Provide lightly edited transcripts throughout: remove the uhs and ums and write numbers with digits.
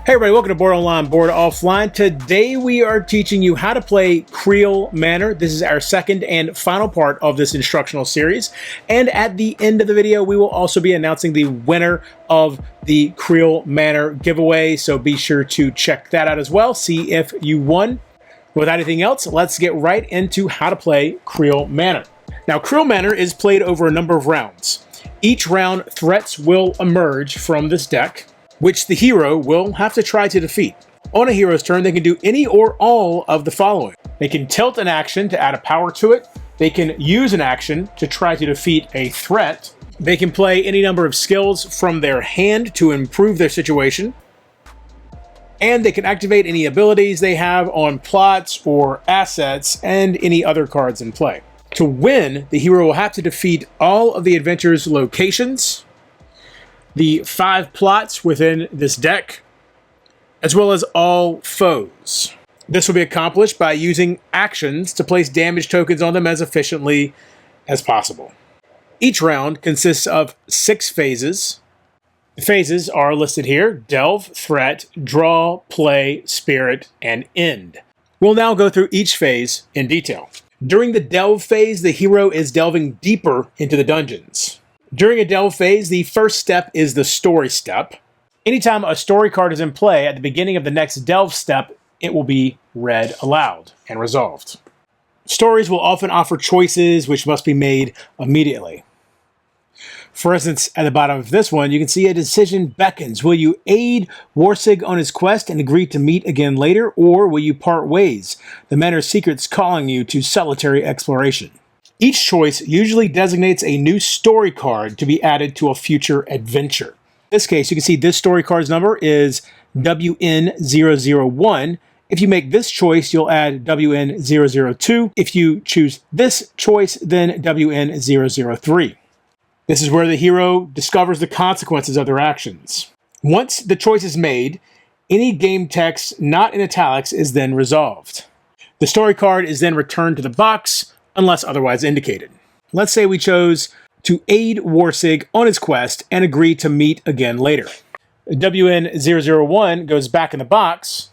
Hey everybody, welcome to Board Online, Board Offline. Today we are teaching you how to play Kreel Manor. This is our second and final part of this instructional series. And at the end of the video, we will also be announcing the winner of the Kreel Manor giveaway. So be sure to check that out as well, see if you won. Without anything else, let's get right into how to play Kreel Manor. Now, Kreel Manor is played over a number of rounds. Each round, threats will emerge from this deck, which the hero will have to try to defeat. On a hero's turn, they can do any or all of the following. They can tilt an action to add a power to it. They can use an action to try to defeat a threat. They can play any number of skills from their hand to improve their situation. And they can activate any abilities they have on plots or assets and any other cards in play. To win, the hero will have to defeat all of the adventure's locations, the 5 plots within this deck, as well as all foes. This will be accomplished by using actions to place damage tokens on them as efficiently as possible. Each round consists of 6 phases. The phases are listed here: Delve, Threat, Draw, Play, Spirit, and End. We'll now go through each phase in detail. During the Delve phase, the hero is delving deeper into the dungeons. During a delve phase, the first step is the story step. Anytime a story card is in play at the beginning of the next delve step, it will be read aloud and resolved. Stories will often offer choices which must be made immediately. For instance, at the bottom of this one, you can see a decision beckons. Will you aid Warsig on his quest and agree to meet again later, or will you part ways? The Manor's secrets calling you to solitary exploration. Each choice usually designates a new story card to be added to a future adventure. In this case, you can see this story card's number is WN001. If you make this choice, you'll add WN002. If you choose this choice, then WN003. This is where the hero discovers the consequences of their actions. Once the choice is made, any game text not in italics is then resolved. The story card is then returned to the box, unless otherwise indicated. Let's say we chose to aid Warsig on his quest and agree to meet again later. WN001 goes back in the box,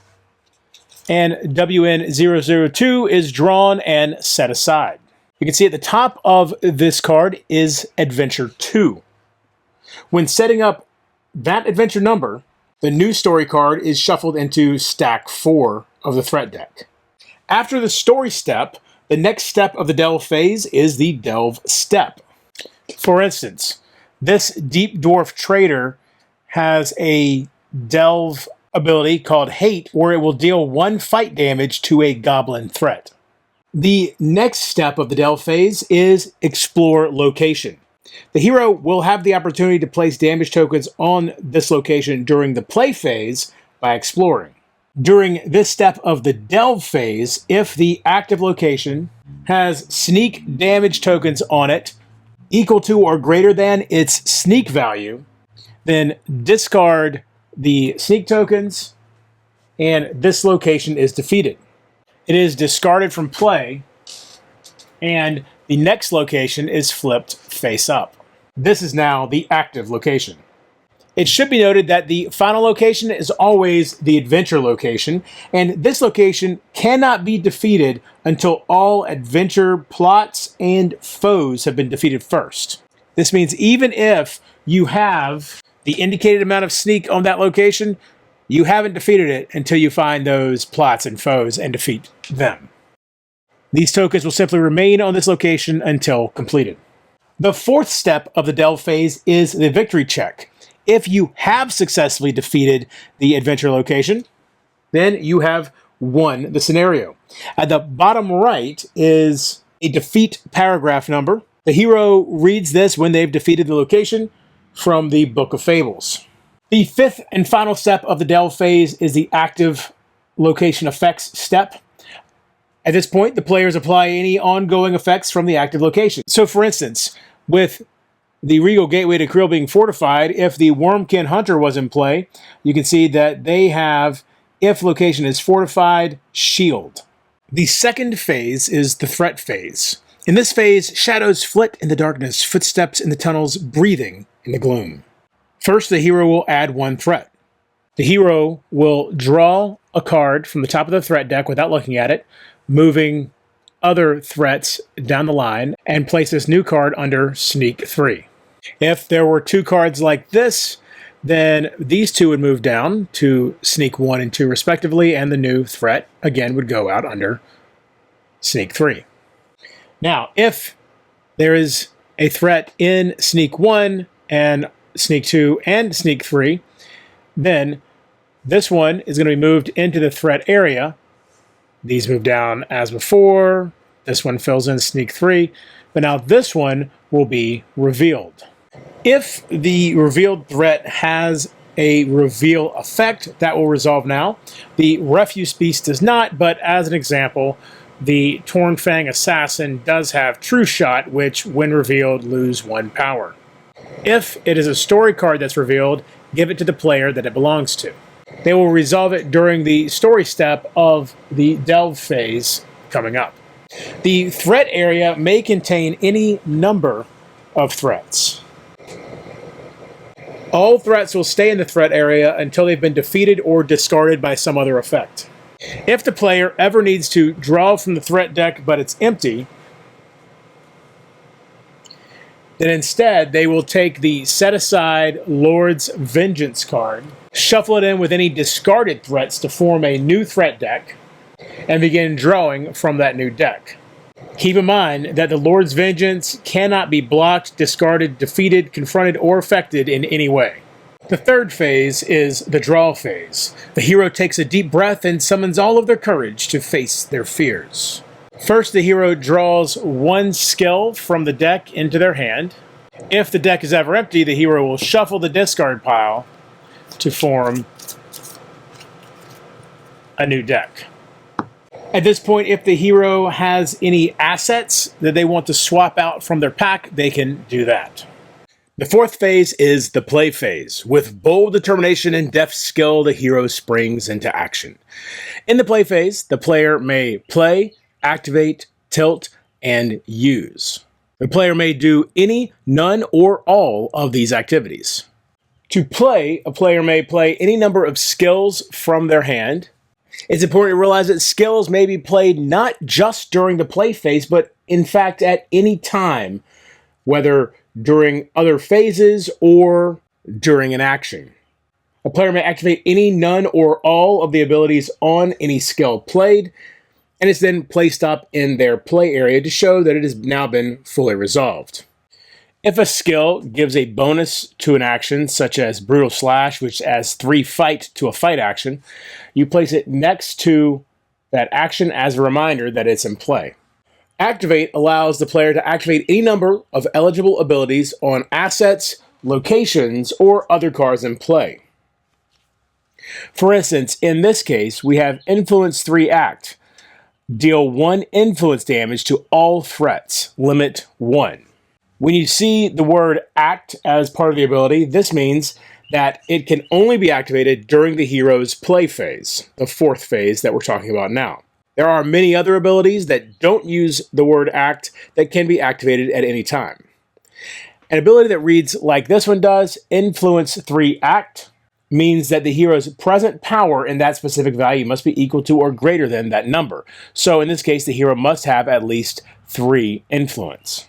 and WN002 is drawn and set aside. You can see at the top of this card is Adventure 2. When setting up that adventure number, the new story card is shuffled into stack 4 of the threat deck. After the story step, the next step of the delve phase is the delve step. For instance, this deep dwarf trader has a delve ability called Hate, where it will deal 1 fight damage to a goblin threat. The next step of the delve phase is explore location. The hero will have the opportunity to place damage tokens on this location during the play phase by exploring. During this step of the delve phase, if the active location has sneak damage tokens on it equal to or greater than its sneak value, then discard the sneak tokens and this location is defeated. It is discarded from play and the next location is flipped face up. This is now the active location. It should be noted that the final location is always the adventure location, and this location cannot be defeated until all adventure plots and foes have been defeated first. This means even if you have the indicated amount of sneak on that location, you haven't defeated it until you find those plots and foes and defeat them. These tokens will simply remain on this location until completed. The fourth step of the delve phase is the victory check. If you have successfully defeated the adventure location, then you have won the scenario. At the bottom right is a defeat paragraph number. The hero reads this when they've defeated the location from the Book of Fables. The fifth and final step of the delve phase is the active location effects step. At this point, the players apply any ongoing effects from the active location. So for instance, with the Regal Gateway to Kreel being fortified, if the Wormkin Hunter was in play, you can see that they have, if location is fortified, shield. The second phase is the threat phase. In this phase, shadows flit in the darkness, footsteps in the tunnels, breathing in the gloom. First, the hero will add 1 threat. The hero will draw a card from the top of the threat deck without looking at it, moving other threats down the line, and place this new card under Sneak 3. If there were two cards like this, then these two would move down to Sneak 1 and 2 respectively, and the new threat, again, would go out under Sneak 3. Now, if there is a threat in Sneak 1 and Sneak 2 and Sneak 3, then this one is going to be moved into the threat area. These move down as before. This one fills in Sneak 3. But now this one will be revealed. If the revealed threat has a reveal effect, that will resolve now. The Refuse Beast does not, but as an example, the Torn Fang Assassin does have True Shot, which, when revealed, lose 1 power. If it is a story card that's revealed, give it to the player that it belongs to. They will resolve it during the story step of the Delve phase coming up. The threat area may contain any number of threats. All threats will stay in the threat area until they've been defeated or discarded by some other effect. If the player ever needs to draw from the threat deck but it's empty, then instead they will take the set-aside Lord's Vengeance card, shuffle it in with any discarded threats to form a new threat deck, and begin drawing from that new deck. Keep in mind that the Lord's Vengeance cannot be blocked, discarded, defeated, confronted, or affected in any way. The third phase is the draw phase. The hero takes a deep breath and summons all of their courage to face their fears. First, the hero draws 1 skill from the deck into their hand. If the deck is ever empty, the hero will shuffle the discard pile to form a new deck. At this point, if the hero has any assets that they want to swap out from their pack, they can do that. The fourth phase is the play phase. With bold determination and deft skill, the hero springs into action. In the play phase, the player may play, activate, tilt, and use. The player may do any, none, or all of these activities. To play, a player may play any number of skills from their hand. It's important to realize that skills may be played not just during the play phase, but in fact at any time, whether during other phases or during an action. A player may activate any, none, or all of the abilities on any skill played, and it's then placed up in their play area to show that it has now been fully resolved. If a skill gives a bonus to an action, such as Brutal Slash, which adds 3 fight to a fight action, you place it next to that action as a reminder that it's in play. Activate allows the player to activate any number of eligible abilities on assets, locations, or other cards in play. For instance, in this case, we have Influence 3 Act. Deal 1 influence damage to all threats, limit 1. When you see the word act as part of the ability, this means that it can only be activated during the hero's play phase, the fourth phase that we're talking about now. There are many other abilities that don't use the word act that can be activated at any time. An ability that reads like this one does, Influence 3 Act, means that the hero's present power in that specific value must be equal to or greater than that number. So in this case, the hero must have at least 3 influence.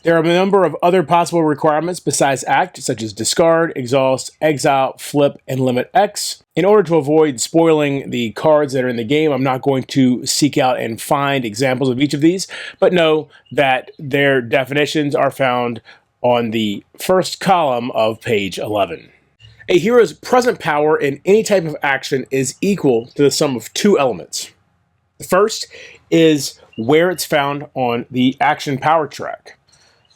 There are a number of other possible requirements besides act, such as discard, exhaust, exile, flip, and limit X. In order to avoid spoiling the cards that are in the game, I'm not going to seek out and find examples of each of these, but know that their definitions are found on the first column of page 11. A hero's present power in any type of action is equal to the sum of 2 elements. The first is where it's found on the action power track.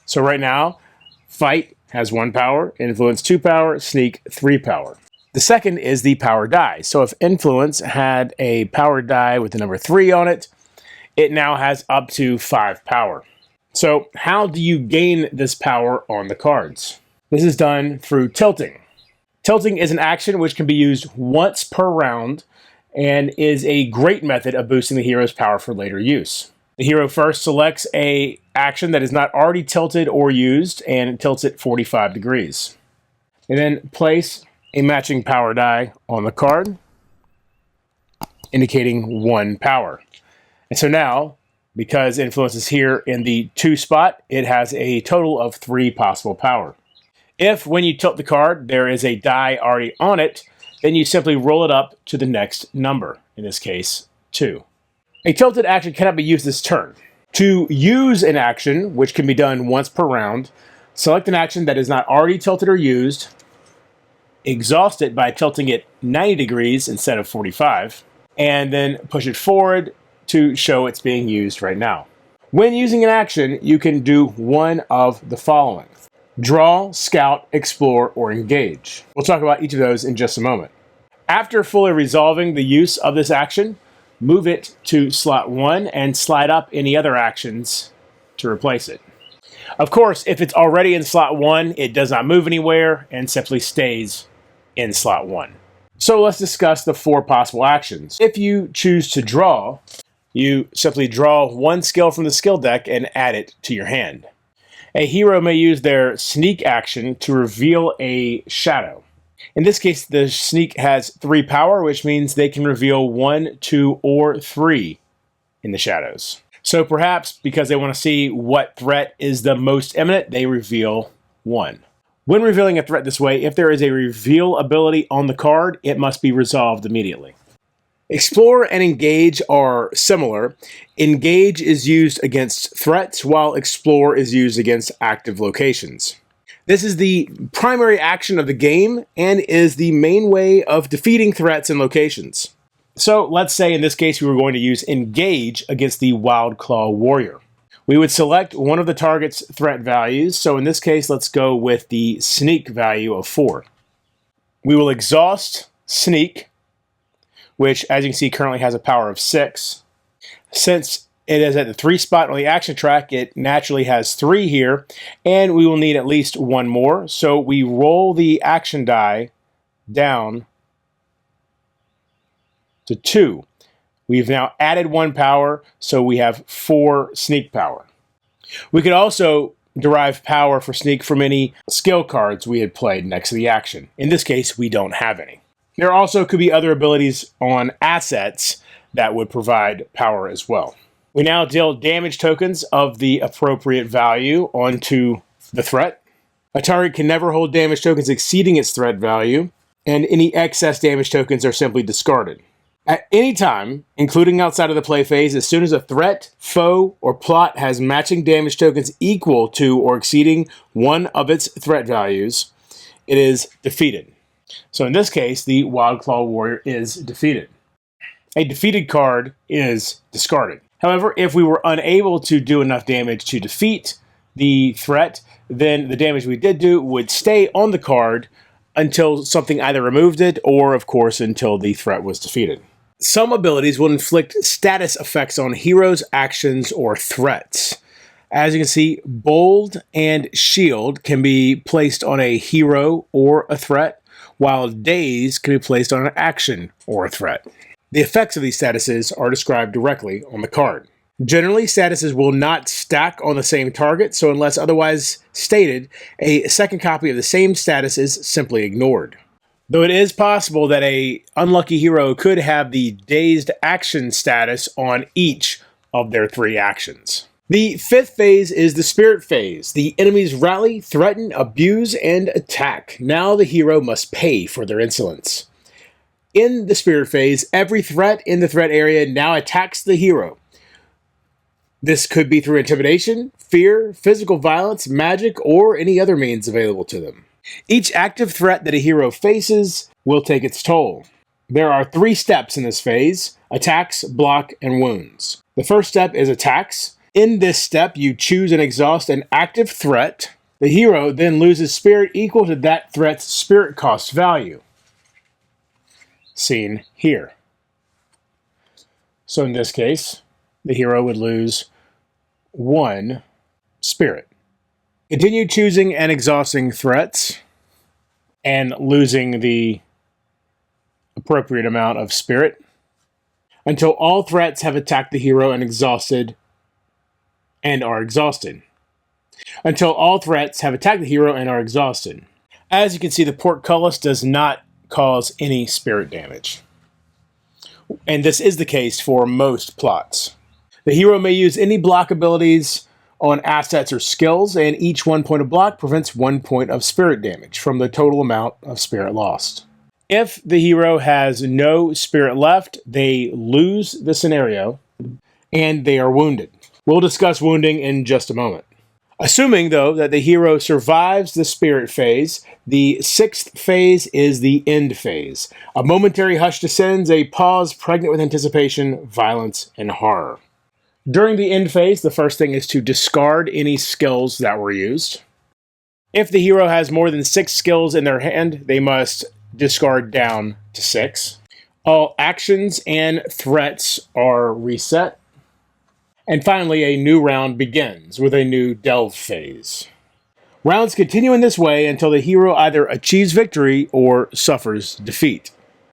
So right now, Fight has 1 power, Influence 2 power, Sneak 3 power. The second is the power die. So if Influence had a power die with the number 3 on it, it now has up to 5 power. So how do you gain this power on the cards? This is done through tilting. Tilting is an action which can be used once per round and is a great method of boosting the hero's power for later use. The hero first selects an action that is not already tilted or used and tilts it 45 degrees. They then place a matching power die on the card, indicating 1 power. And so now, because influence is here in the 2 spot, it has a total of 3 possible power. If, when you tilt the card, there is a die already on it, then you simply roll it up to the next number, in this case, 2. A tilted action cannot be used this turn. To use an action, which can be done once per round, select an action that is not already tilted or used, exhaust it by tilting it 90 degrees instead of 45, and then push it forward to show it's being used right now. When using an action, you can do one of the following: draw, scout, explore, or engage. We'll talk about each of those in just a moment. After fully resolving the use of this action, move it to slot 1 and slide up any other actions to replace it. Of course, if it's already in slot 1, it does not move anywhere and simply stays in slot 1. So let's discuss the 4 possible actions. If you choose to draw, you simply draw 1 skill from the skill deck and add it to your hand. A hero may use their sneak action to reveal a shadow. In this case, the sneak has 3 power, which means they can reveal 1, 2, or 3 in the shadows. So perhaps because they want to see what threat is the most imminent, they reveal 1. When revealing a threat this way, if there is a reveal ability on the card, it must be resolved immediately. Explore and engage are similar. Engage is used against threats, while explore is used against active locations. This is the primary action of the game and is the main way of defeating threats and locations. So let's say in this case we were going to use engage against the Wild Claw Warrior. We would select one of the target's threat values. So in this case, let's go with the sneak value of 4. We will exhaust sneak, which as you can see currently has a power of 6. Since it is at the 3 spot on the action track, it naturally has 3 here, and we will need at least 1 more. So we roll the action die down to 2. We've now added 1 power, so we have 4 sneak power. We could also derive power for sneak from any skill cards we had played next to the action. In this case, we don't have any. There also could be other abilities on assets that would provide power as well. We now deal damage tokens of the appropriate value onto the threat. A target can never hold damage tokens exceeding its threat value, and any excess damage tokens are simply discarded. At any time, including outside of the play phase, as soon as a threat, foe, or plot has matching damage tokens equal to or exceeding one of its threat values, it is defeated. So in this case, the Wild Claw Warrior is defeated. A defeated card is discarded. However, if we were unable to do enough damage to defeat the threat, then the damage we did do would stay on the card until something either removed it or, of course, until the threat was defeated. Some abilities will inflict status effects on heroes, actions, or threats. As you can see, Bold and Shield can be placed on a hero or a threat, while Daze can be placed on an action or a threat. The effects of these statuses are described directly on the card. Generally, statuses will not stack on the same target, so unless otherwise stated, a second copy of the same status is simply ignored. Though it is possible that an unlucky hero could have the dazed action status on each of their 3 actions. The 5th phase is the Spirit phase. The enemies rally, threaten, abuse, and attack. Now the hero must pay for their insolence. In the Spirit phase, every threat in the threat area now attacks the hero. This could be through intimidation, fear, physical violence, magic, or any other means available to them. Each active threat that a hero faces will take its toll. There are 3 steps in this phase: attacks, block, and wounds. The first step is attacks. In this step, you choose and exhaust an active threat. The hero then loses spirit equal to that threat's spirit cost value, seen here. So in this case, the hero would lose 1 spirit. Continue choosing and exhausting threats and losing the appropriate amount of spirit until all threats have attacked the hero and are exhausted. Until all threats have attacked the hero and are exhausted. As you can see, the portcullis does not cause any spirit damage. And this is the case for most plots. The hero may use any block abilities on assets or skills, and each 1 point of block prevents 1 point of spirit damage from the total amount of spirit lost. If the hero has no spirit left, they lose the scenario, and they are wounded. We'll discuss wounding in just a moment. Assuming, though, that the hero survives the spirit phase, the 6th phase is the end phase. A momentary hush descends, a pause pregnant with anticipation, violence, and horror. During the end phase, the first thing is to discard any skills that were used. If the hero has more than 6 skills in their hand, they must discard down to 6. All actions and threats are reset. And finally, a new round begins with a new delve phase. Rounds continue in this way until the hero either achieves victory or suffers defeat.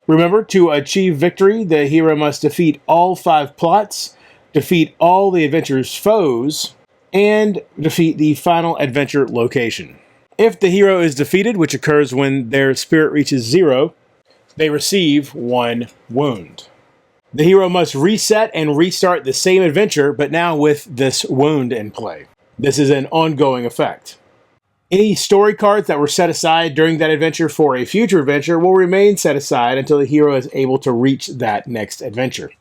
Remember, to achieve victory, the hero must defeat all 5 plots, defeat all the adventure's foes, and defeat the final adventure location. If the hero is defeated, which occurs when their spirit reaches 0, they receive 1 wound. The hero must reset and restart the same adventure, but now with this wound in play. This is an ongoing effect. Any story cards that were set aside during that adventure for a future adventure will remain set aside until the hero is able to reach that next adventure.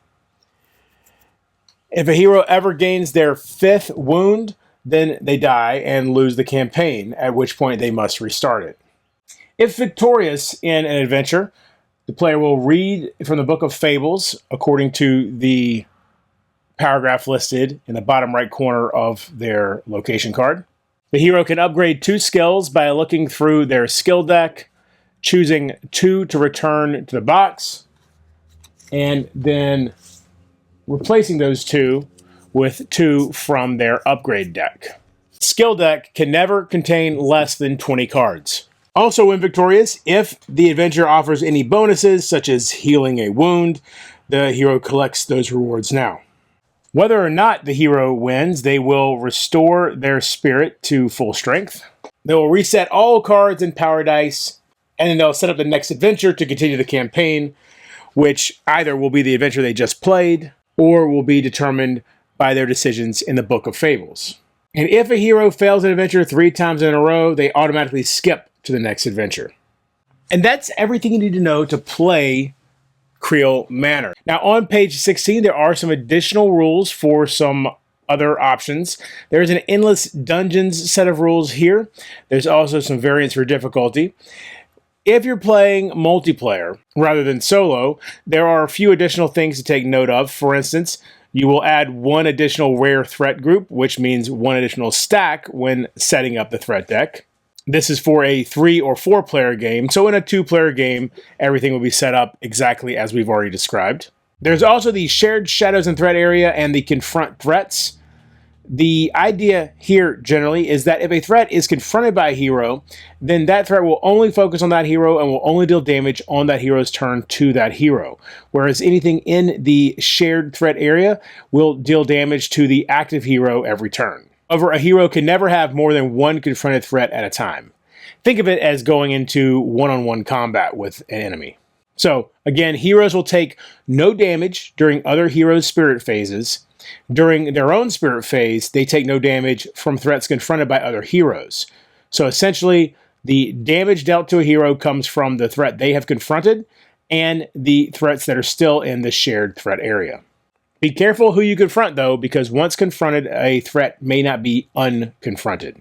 If a hero ever gains their 5th wound, then they die and lose the campaign, at which point they must restart it. If victorious in an adventure, the player will read from the Book of Fables according to the paragraph listed in the bottom right corner of their location card. The hero can upgrade 2 skills by looking through their skill deck, choosing 2 to return to the box, and then replacing those 2 with 2 from their upgrade deck. Skill deck can never contain less than 20 cards. Also, when victorious, if the adventure offers any bonuses, such as healing a wound, the hero collects those rewards now. Whether or not the hero wins, they will restore their spirit to full strength. They will reset all cards and power dice, and then they'll set up the next adventure to continue the campaign, which either will be the adventure they just played, or will be determined by their decisions in the Book of Fables. And if a hero fails an adventure 3 times in a row, they automatically skip to the next adventure. And that's everything you need to know to play Kreel Manor. Now on page 16, there are some additional rules for some other options. There's an endless dungeons set of rules here. There's also some variants for difficulty. If you're playing multiplayer rather than solo, there are a few additional things to take note of. For instance, you will add 1 additional rare threat group, which means 1 additional stack when setting up the threat deck. This is for a 3 or 4 player game, so in a 2-player game, everything will be set up exactly as we've already described. There's also the shared shadows and threat area and the confront threats. The idea here generally is that if a threat is confronted by a hero, then that threat will only focus on that hero and will only deal damage on that hero's turn to that hero. Whereas anything in the shared threat area will deal damage to the active hero every turn. However, a hero can never have more than 1 confronted threat at a time. Think of it as going into one-on-one combat with an enemy. So, again, heroes will take no damage during other heroes' spirit phases. During their own spirit phase, they take no damage from threats confronted by other heroes. So essentially, the damage dealt to a hero comes from the threat they have confronted and the threats that are still in the shared threat area. Be careful who you confront, though, because once confronted, a threat may not be unconfronted.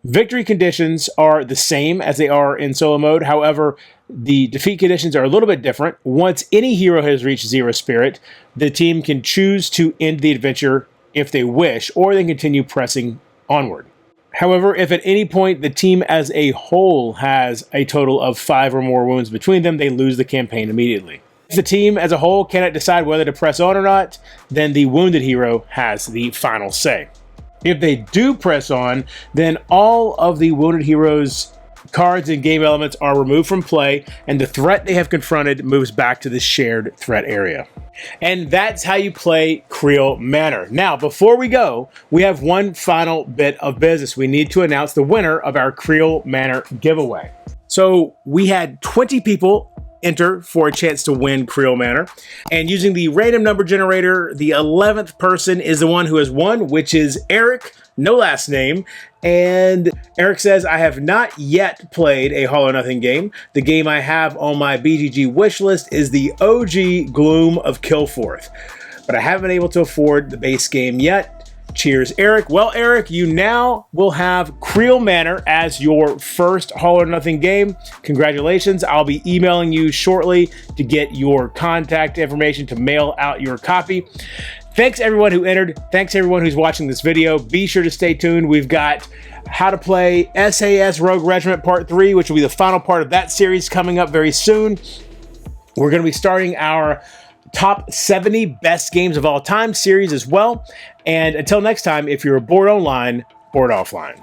Victory conditions are the same as they are in solo mode. However, the defeat conditions are a little bit different. Once any hero has reached 0 spirit, the team can choose to end the adventure if they wish, or they continue pressing onward. However, if at any point the team as a whole has a total of 5 or more wounds between them, they lose the campaign immediately. If the team as a whole cannot decide whether to press on or not, then the wounded hero has the final say. If they do press on, then all of the wounded heroes' cards and game elements are removed from play, and the threat they have confronted moves back to the shared threat area. And that's how you play Kreel Manor. Now, before we go, we have one final bit of business. We need to announce the winner of our Kreel Manor giveaway. So we had 20 people enter for a chance to win Kreel Manor. And using the random number generator, the 11th person is the one who has won, which is Eric, no last name. And Eric says, I have not yet played a All or Nothing game. The game I have on my BGG wish list is the OG Gloom of Killforth, but I haven't been able to afford the base game yet. Cheers, Eric. Well, Eric, you now will have Kreel Manor as your first All or Nothing game. Congratulations. I'll be emailing you shortly to get your contact information to mail out your copy. Thanks everyone who entered. Thanks everyone who's watching this video. Be sure to stay tuned. We've got how to play SAS Rogue Regiment Part 3, which will be the final part of that series coming up very soon. We're going to be starting our top 70 best games of all time series as well. And until next time, if you're bored online, bored offline.